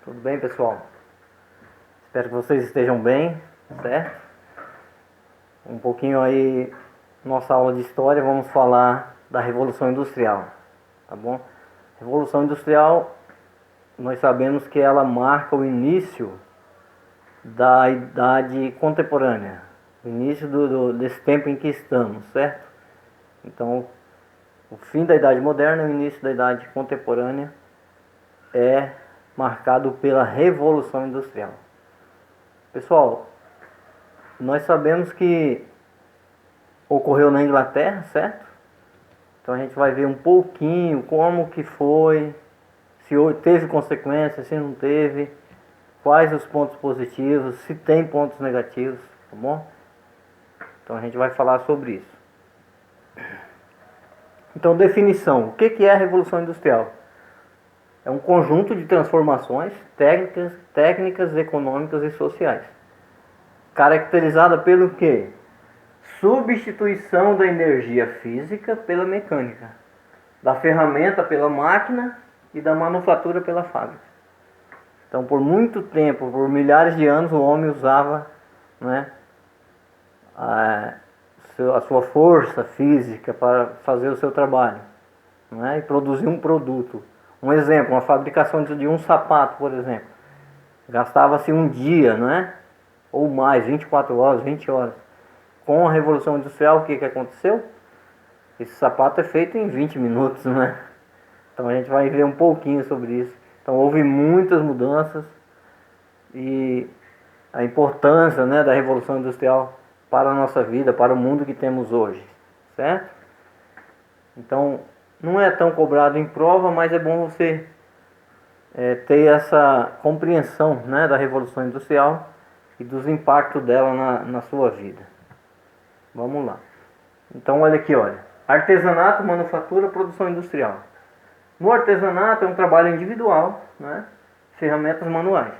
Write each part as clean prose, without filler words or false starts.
Tudo bem, pessoal? Espero que vocês estejam bem, certo? Um pouquinho aí, nossa aula de história, vamos falar da Revolução Industrial, tá bom? Revolução Industrial, nós sabemos que ela marca o início da idade contemporânea, o início desse tempo em que estamos, certo? Então, o fim da idade moderna e o início da idade contemporânea é marcado pela Revolução Industrial. Pessoal, nós sabemos que ocorreu na Inglaterra, certo? Então a gente vai ver um pouquinho como que foi, se teve consequências, se não teve, quais os pontos positivos, se tem pontos negativos, tá bom? Então a gente vai falar sobre isso. Então, definição. O que é a Revolução Industrial? É um conjunto de transformações técnicas, econômicas e sociais, caracterizada pelo quê? Substituição da energia física pela mecânica, da ferramenta pela máquina e da manufatura pela fábrica. Então, por muito tempo, por milhares de anos, o homem usava, né, a sua força física para fazer o seu trabalho, né, e produzir um produto. Um exemplo, uma fabricação de um sapato, por exemplo, gastava-se um dia, né, ou mais, 24 horas, 20 horas. Com a Revolução Industrial, o que aconteceu? Esse sapato é feito em 20 minutos, né? Então a gente vai ver um pouquinho sobre isso. Então houve muitas mudanças e a importância, né, da Revolução Industrial para a nossa vida, para o mundo que temos hoje, certo? Então não é tão cobrado em prova, mas é bom você ter essa compreensão, né, da Revolução Industrial e dos impactos dela na sua vida. Vamos lá. Então olha aqui, olha. Artesanato, manufatura, produção industrial. No artesanato é um trabalho individual, né? Ferramentas manuais.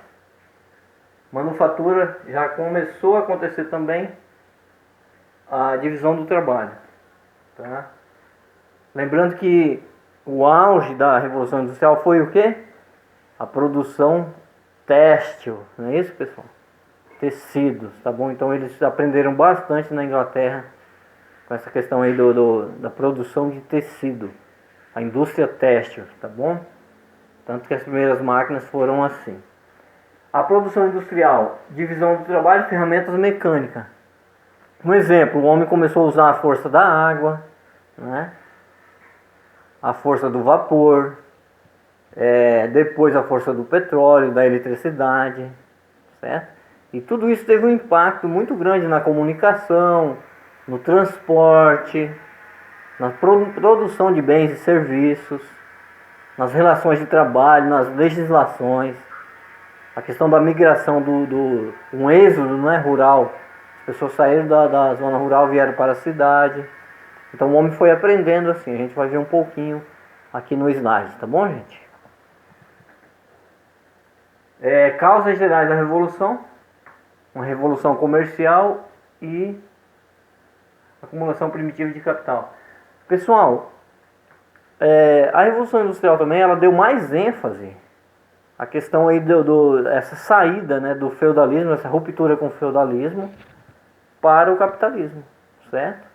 Manufatura já começou a acontecer também a divisão do trabalho, tá? Lembrando que o auge da Revolução Industrial foi o quê? A produção têxtil, não é isso, pessoal? Tecidos, tá bom? Então eles aprenderam bastante na Inglaterra com essa questão aí da produção de tecido, a indústria têxtil, tá bom? Tanto que as primeiras máquinas foram assim. A produção industrial, divisão do trabalho, ferramentas mecânicas. Um exemplo, o homem começou a usar a força da água, né? A força do vapor, depois a força do petróleo, da eletricidade, certo? E tudo isso teve um impacto muito grande na comunicação, no transporte, na produção de bens e serviços, nas relações de trabalho, nas legislações, a questão da migração um êxodo, não é, rural. As pessoas saíram da zona rural, vieram para a cidade. Então o homem foi aprendendo assim. A gente vai ver um pouquinho aqui no slide, tá bom, gente? Causas gerais da revolução: uma revolução comercial e acumulação primitiva de capital. Pessoal, a Revolução Industrial também ela deu mais ênfase à questão aí essa saída, né, do feudalismo, essa ruptura com o feudalismo para o capitalismo, certo?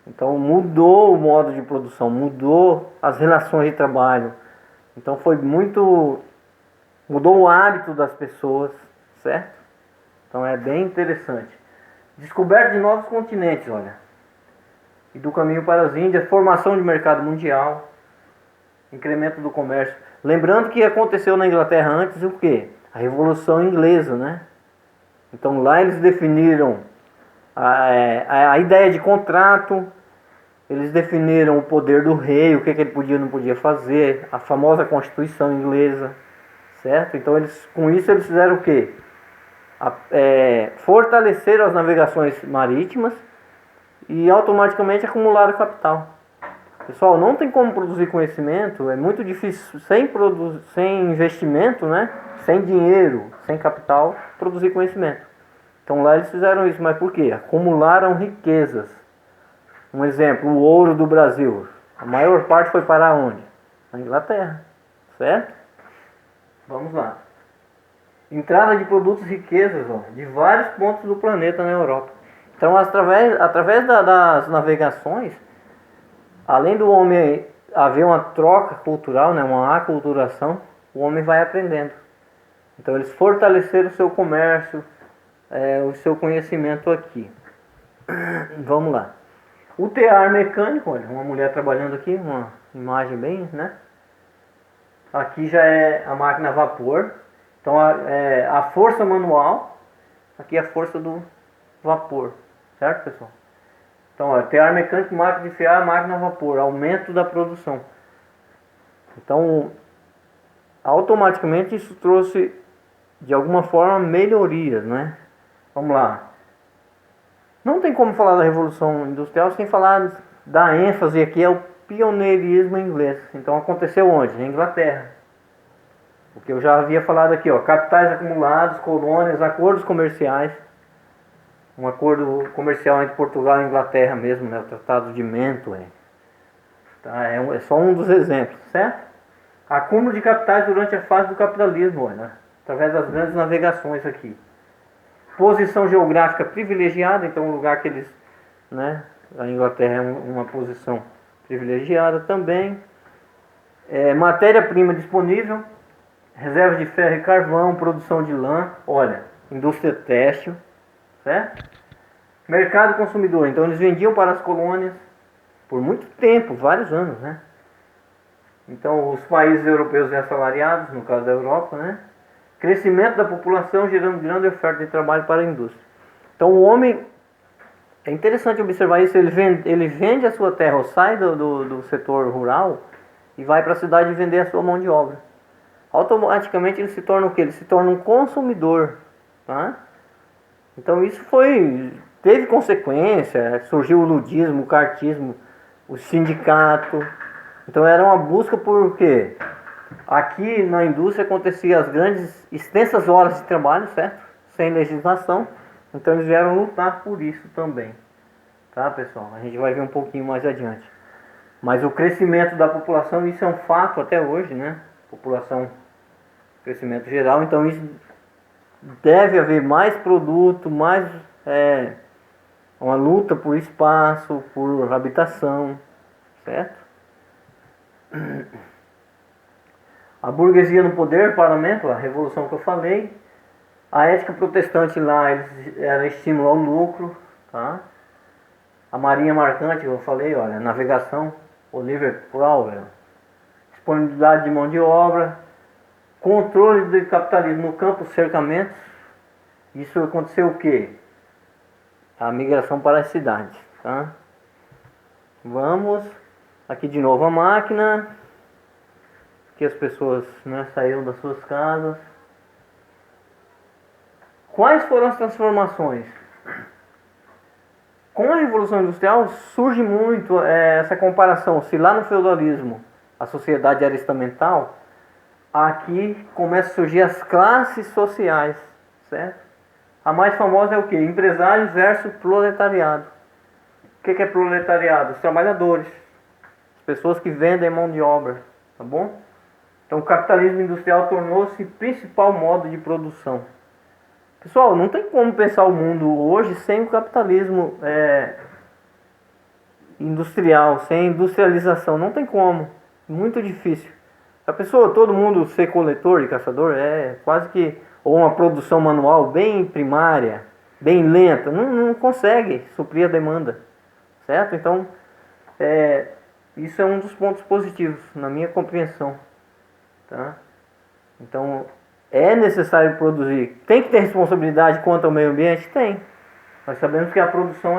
Então mudou o modo de produção, mudou as relações de trabalho. Então mudou o hábito das pessoas, certo? Então é bem interessante. Descoberta de novos continentes, olha. E do caminho para as Índias, formação de mercado mundial, incremento do comércio. Lembrando que aconteceu na Inglaterra antes o quê? A Revolução Inglesa, né? Então lá eles definiram a ideia de contrato, eles definiram o poder do rei, o que ele podia e não podia fazer, a famosa Constituição Inglesa, certo? Então com isso eles fizeram o quê? Fortaleceram as navegações marítimas e automaticamente acumularam capital. Pessoal, não tem como produzir conhecimento, é muito difícil sem investimento, né? Sem dinheiro, sem capital, produzir conhecimento. Então lá eles fizeram isso, mas por quê? Acumularam riquezas. Um exemplo, o ouro do Brasil, a maior parte foi para onde? Na Inglaterra, certo? Vamos lá. entrada de produtos e riquezas, ó, de vários pontos do planeta na Europa. Então, através das navegações, além do homem haver uma troca cultural, né, uma aculturação, o homem vai aprendendo. Então, eles fortaleceram o seu comércio, o seu conhecimento aqui. Vamos lá. O tear mecânico, olha, uma mulher trabalhando aqui, uma imagem bem, né? Aqui já é a máquina a vapor. Então, a força manual, aqui é a força do vapor. Certo, pessoal? Então, ó, tear mecânico, máquina de fiar, máquina a vapor, aumento da produção. Então, automaticamente isso trouxe, de alguma forma, melhorias, né? Vamos lá. Não tem como falar da Revolução Industrial sem falar da ênfase aqui, é o pioneirismo inglês. Então, aconteceu onde? Na Inglaterra. O que eu já havia falado aqui, ó, capitais acumulados, colônias, acordos comerciais. Um acordo comercial entre Portugal e Inglaterra mesmo, né? O Tratado de Mantua. Tá? É só um dos exemplos, certo? Acúmulo de capitais durante a fase do capitalismo, né? Através das grandes navegações aqui. Posição geográfica privilegiada, então um lugar que eles, né? A Inglaterra é uma posição privilegiada também. Matéria-prima disponível, reserva de ferro e carvão, produção de lã, olha, indústria têxtil, certo? Mercado consumidor, então eles vendiam para as colônias por muito tempo, vários anos, né? Então os países europeus assalariados, no caso da Europa, né? Crescimento da população gerando grande oferta de trabalho para a indústria. Então o homem, é interessante observar isso, ele vende a sua terra, ou sai do setor rural e vai para a cidade vender a sua mão de obra. Automaticamente ele se torna o quê? Ele se torna um consumidor, tá? Então isso teve consequência, surgiu o ludismo, o cartismo, o sindicato. Então era uma busca por quê? Aqui na indústria acontecia as grandes, extensas horas de trabalho, certo? Sem legislação. Então eles vieram lutar por isso também. Tá, pessoal? A gente vai ver um pouquinho mais adiante. Mas o crescimento da população, isso é um fato até hoje, né? População, crescimento geral. Então isso deve haver mais produto, mais uma luta por espaço, por habitação, certo? A burguesia no poder, parlamento, a revolução que eu falei. A ética protestante lá, era estímulo ao lucro, tá? A marinha mercante, que eu falei, olha, navegação, Oliver Cromwell. Disponibilidade de mão de obra, controle do capitalismo no campo, cercamentos. Isso aconteceu o quê? A migração para as cidades, tá? Vamos, aqui de novo a máquina, que as pessoas, né, saíram das suas casas. Quais foram as transformações? Com a Revolução Industrial surge muito essa comparação. Se lá no feudalismo a sociedade era estamental, aqui começam a surgir as classes sociais, certo? A mais famosa é o quê? Empresários versus proletariado. O que é proletariado? Os trabalhadores, as pessoas que vendem mão de obra, tá bom? Então o capitalismo industrial tornou-se o principal modo de produção. Pessoal, não tem como pensar o mundo hoje sem o capitalismo industrial, sem industrialização. Não tem como. Muito difícil. A pessoa, todo mundo ser coletor e caçador é quase que, ou uma produção manual bem primária, bem lenta, não consegue suprir a demanda. Certo? Então, isso é um dos pontos positivos na minha compreensão. Tá? Então, é necessário produzir. Tem que ter responsabilidade quanto ao meio ambiente? Tem. Nós sabemos que a produção,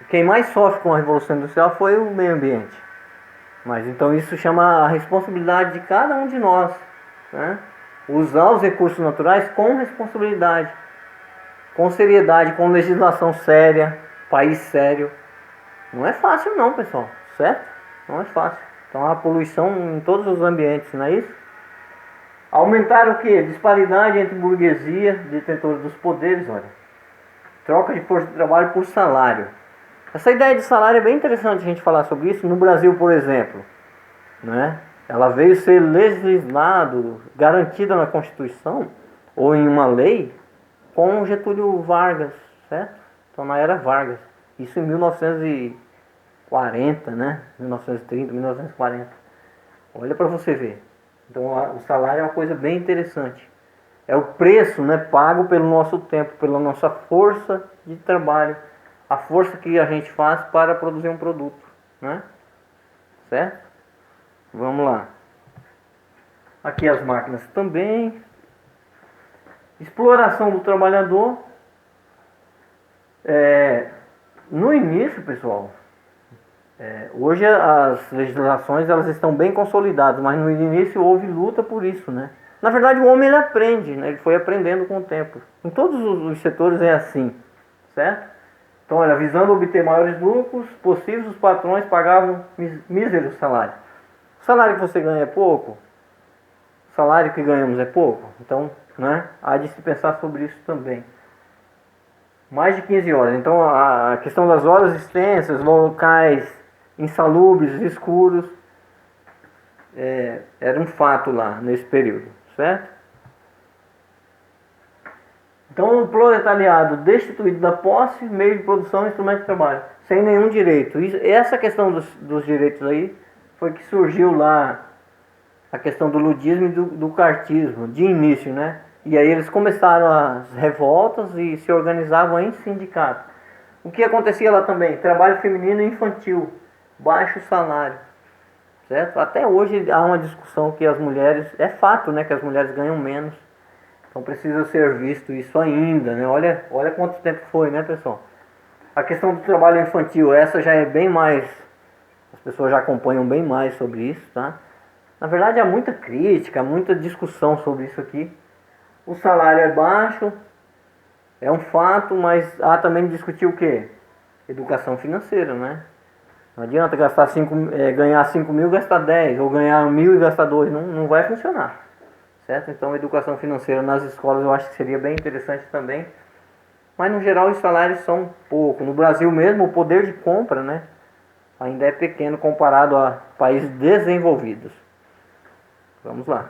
quem mais sofre com a Revolução Industrial foi o meio ambiente. Mas então isso chama a responsabilidade de cada um de nós, né? Usar os recursos naturais com responsabilidade, com seriedade, com legislação séria, país sério. Não é fácil não, pessoal, certo? Não é fácil. Então há poluição em todos os ambientes, não é isso? Aumentar o que? Disparidade entre burguesia, detentores dos poderes, olha. Troca de força de trabalho por salário. Essa ideia de salário é bem interessante a gente falar sobre isso. No Brasil, por exemplo, né? ela veio ser legislado, garantida na Constituição ou em uma lei com Getúlio Vargas, certo? Então na era Vargas, isso em 1940, né? 1930, 1940. Olha para você ver. Então o salário é uma coisa bem interessante. É o preço, né, pago pelo nosso tempo, pela nossa força de trabalho, a força que a gente faz para produzir um produto, né? Certo? Vamos lá. Aqui as máquinas também. Exploração do trabalhador. No início, pessoal, hoje as legislações elas estão bem consolidadas, mas no início houve luta por isso, né? Na verdade, o homem ele aprende, né? Ele foi aprendendo com o tempo. Em todos os setores é assim, certo? Então, olha, visando obter maiores lucros possíveis, os patrões pagavam míseros salários. O salário que você ganha é pouco, o salário que ganhamos é pouco. Então, né, há de se pensar sobre isso também. Mais de 15 horas. Então, a questão das horas extensas, locais insalubres, escuros, era um fato lá nesse período, certo? Então, o proletariado destituído da posse, meio de produção e instrumento de trabalho, sem nenhum direito. Essa questão dos direitos aí foi que surgiu lá a questão do ludismo e do cartismo, de início, né? E aí eles começaram as revoltas e se organizavam em sindicato. O que acontecia lá também? Trabalho feminino e infantil, baixo salário, certo? Até hoje há uma discussão que as mulheres, é fato, né, que as mulheres ganham menos. Então precisa ser visto isso ainda, né? Olha quanto tempo foi, né, pessoal? A questão do trabalho infantil, essa já é bem mais, as pessoas já acompanham bem mais sobre isso, tá? Na verdade há muita crítica, muita discussão sobre isso aqui. O salário é baixo, é um fato, mas há também de discutir o quê? Educação financeira, né? Não adianta gastar ganhar 5 mil e gastar 10, ou ganhar 1.000 e gastar 2, não vai funcionar. Certo? Então, educação financeira nas escolas eu acho que seria bem interessante também. Mas, no geral, os salários são pouco. No Brasil mesmo, o poder de compra, né, ainda é pequeno comparado a países desenvolvidos. Vamos lá.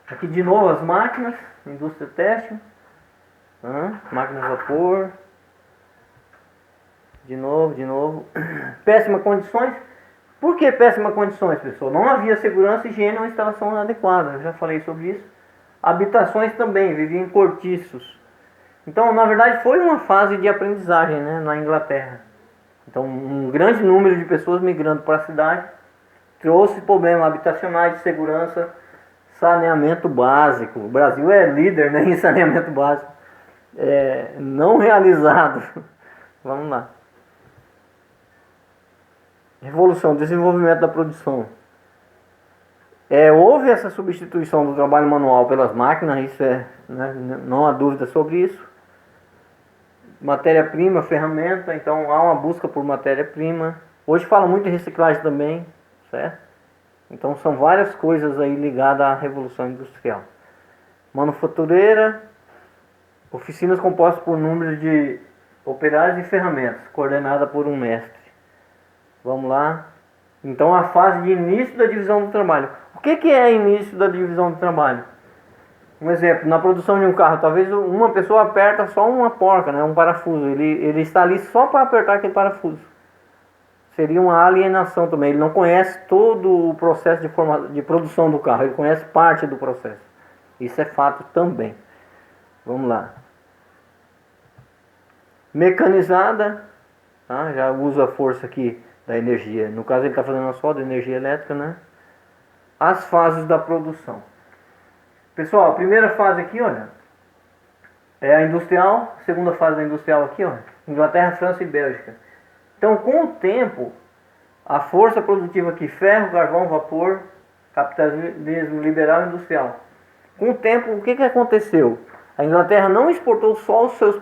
Aqui, de novo, as máquinas, indústria têxtil, máquinas a vapor. De novo. Péssimas condições. Por que péssimas condições, pessoal? Não havia segurança, higiene ou instalação adequada. Eu já falei sobre isso. Habitações também, viviam em cortiços. Então, na verdade, foi uma fase de aprendizagem, né, na Inglaterra. Então, um grande número de pessoas migrando para a cidade trouxe problemas habitacionais, de segurança, saneamento básico. O Brasil é líder, né, em saneamento básico. Não realizado. Vamos lá. Revolução, desenvolvimento da produção. Houve essa substituição do trabalho manual pelas máquinas, isso né, não há dúvida sobre isso. Matéria-prima, ferramenta, então há uma busca por matéria-prima. Hoje fala muito de reciclagem também, certo? Então são várias coisas aí ligadas à Revolução Industrial. Manufatureira, oficinas compostas por número de operários e ferramentas, coordenada por um mestre. Vamos lá. Então a fase de início da divisão do trabalho. O que é início da divisão do trabalho? Um exemplo, na produção de um carro, talvez uma pessoa aperta só uma porca, né, um parafuso. Ele está ali só para apertar aquele parafuso. Seria uma alienação também. Ele não conhece todo o processo de produção do carro. Ele conhece parte do processo. Isso é fato também. Vamos lá. Mecanizada. Tá? Já usa a força aqui da energia. No caso ele está fazendo a solda, energia elétrica, né? As fases da produção. Pessoal, a primeira fase aqui, olha, é a industrial. A segunda fase da industrial aqui, ó, Inglaterra, França e Bélgica. Então, com o tempo, a força produtiva aqui, ferro, carvão, vapor, capitalismo liberal e industrial. Com o tempo, o que aconteceu? A Inglaterra não exportou só os seus